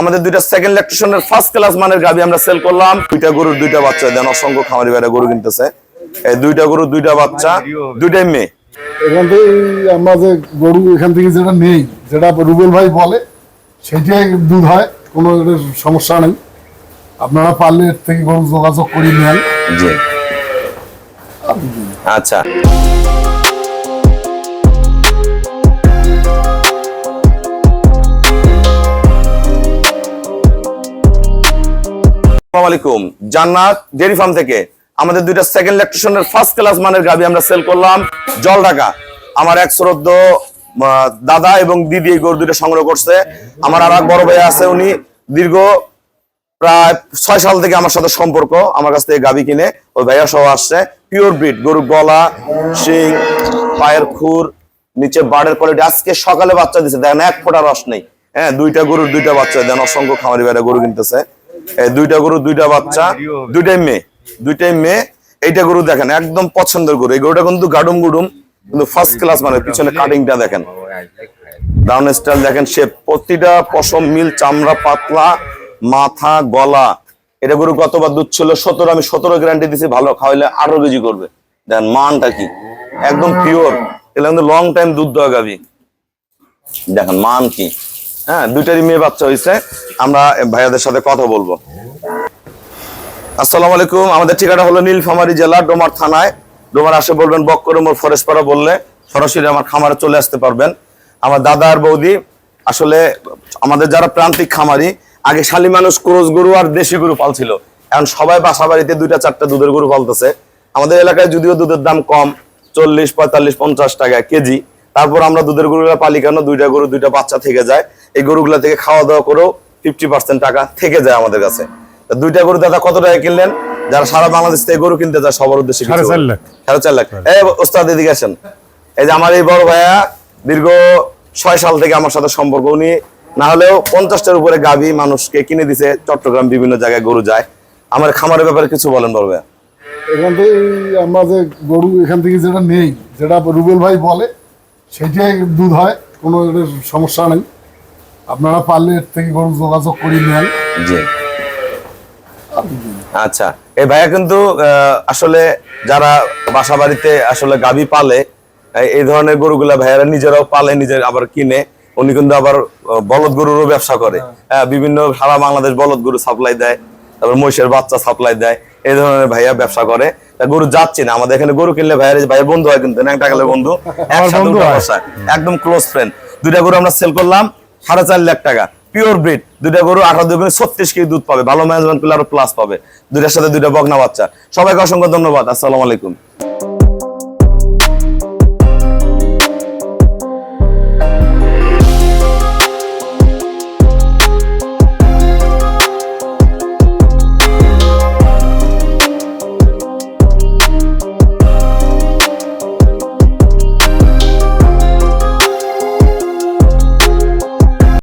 আমাদের দুইটা second ল্যাকটেশনের first class মানের গাভী আমরা সেল করলাম। দুইটা গরুর দুইটা বাচ্চা দেন, অসংখ্য খামারি ভাইরা গরু কিনতেছে। এই দুইটা গরুর দুইটা বাচ্চা, দুইটাই মেয়ে। এখান থেকে আমরা যে গরু এখান থেকে যেটা নেই, যেটা রুবেল ভাই বলে সেটাই দুধ হয়, কোনো সমস্যা নেই। আপনারা পারলে এর থেকে গরু যোগাযোগ করে নেন। জি আচ্ছা। আসসালামু আলাইকুম, জান্নাত ডেয়ারি ফার্ম থেকে আমাদের দুইটা সেকেন্ড ল্যাকটেশনের ফার্স্ট ক্লাস মানের গাভী আমরা সেল করলাম। জল ঢাকা আমার এক শ্রদ্ধ দাদা এবং দিদি এই গরু দুইটা সংগ্রহ করছে। আমার আর এক বড় ভাই আছে, উনি দীর্ঘ প্রায় 6 সাল থেকে আমার সাথে সম্পর্ক, আমার কাছ থেকে গাভী কিনে ওই ভাইয়া সহ আসছে। পিওর ব্রিড গরু, গলা, শিং, পায়ের খুর, নিচে বাড়ের কোয়ালিটি। আজকে সকালে বাচ্চা দিছে, দেখেন এক ফোঁটা রস নেই। হ্যাঁ, দুইটা গরুর দুইটা বাচ্চা দেন, অসংখ্য খামারি ভাইরা গরু কিনতেছে। এই দুইটা গরুর দুইটা বাচ্চা, দুইটাই মেয়ে। এইটা গরু দেখেন একদম পছন্দের গরু। এই গরুটা কিন্তু গাডুম গুডুম, কিন্তু ফার্স্ট ক্লাস মানে। পিছনে কাটিংটা দেখেন, ডাউন স্টাইল দেখেন, শেপ, প্রতিটা পশম মিল, চামড়া পাতলা, মাথা গলা। এটা গরু কতবার দুধ ছিল? 17। আমি 17 গ্যারান্টি দিছি, ভালো খাওয়াইলে 18 কেজি করবে। দেখেন মানটা কি, একদম পিওর। এটা কিন্তু লং টাইম দুধ দেওয়া গাভী। দেখেন মান কি। হ্যাঁ, দুইটারই মেয়ে বাচ্চা হয়েছে। আমরা ভাইয়াদের সাথে কথা বলবো। আসসালামু আলাইকুম, আমাদের ঠিকানা হলো নীলফামারী জেলা, ডোমার থানায়। ডোমার আসে বলবেন বক্করে মোড় ফরেশপাড়া বললে সরাসরি আমার খামারে চলে আসতে পারবেন। আমার দাদা আর বৌদি আসলে আমাদের যারা প্রান্তিক খামারি, আগে শালি মানুষ ক্রস গরু আর দেশি গরু পালছিল, এখন সবাই বাসা বাড়িতে 2-4টা দুধের গরু পালতেছে। আমাদের এলাকায় যদিও দুধের দাম কম, 40, 45, 50 টাকা কেজি, তারপর আমরা দুধের গরুগুলো পালি কেন? দুইটা গরু দুইটা বাচ্চা থেকে যায়। এই গরুগুলা থেকে খাওয়া দাওয়া করেও 50% টাকা থেকে যায় আমাদের কাছে। দুইটা গরু দাদা কত টাকা কিনলেন? যারা সারা বাংলাদেশ থেকে গরু কিনতে যায় সবার উদ্দেশ্যে 4.5 লাখ। 4.5 লাখ। এই ওস্তাদ এদিকে আসেন। এই যে আমার এই বড় ভাইয়া দীর্ঘ 6 সাল থেকে আমার সাথে সম্পর্ক। উনি না হলেও 50টার উপরে গাভী মানুষকে কিনে দিছে। চট্টগ্রাম বিভিন্ন জায়গায় গরু যায়। আমার খামারের ব্যাপারে কিছু বলেন বড় ভাইয়া। এখান থেকে আমরা যে গরু এখান থেকে যেটা নেই, যেটা রুবেল ভাই বলে সেটাই দুধ হয়, কোনো সমস্যা নেই। আপনারা পারলে এর থেকে গরু যোগাযোগ করে নেন। জি আচ্ছা। এই ভাইয়া কিন্তু আসলে যারা বাসা বাড়িতে আসলে গাভী পালে, এই ধরনের গরুগুলা ভাইয়ারা নিজেরাও পালে, নিজের আবার কিনে। উনি কিন্তু আবার বলদ গরুরও ব্যবসা করে। বিভিন্ন সারা বাংলাদেশ বলদ গরু সাপ্লাই দেয়, তারপর মহিষের বাচ্চা সাপ্লাই দেয়। এই ধরনের ভাইয়া ব্যবসা করে। গরু যাচ্ছি না, আমাদের এখানে গরু কিনলে ভাইয়ের বন্ধু হয়, কিন্তু টাকালে বন্ধু, একদম ক্লোজ ফ্রেন্ড। দুইটা গরু আমরা সেল করলাম 4.5 লাখ টাকা, পিওর ব্রিড। দুইটা গরু 18-36 কেজি দুধ পাবে, ভালো ম্যানেজমেন্ট করলে আরো প্লাস পাবে। দুইটার সাথে দুইটা বকনা বাচ্চা। সবাইকে অসংখ্য ধন্যবাদ। আসসালামু আলাইকুম।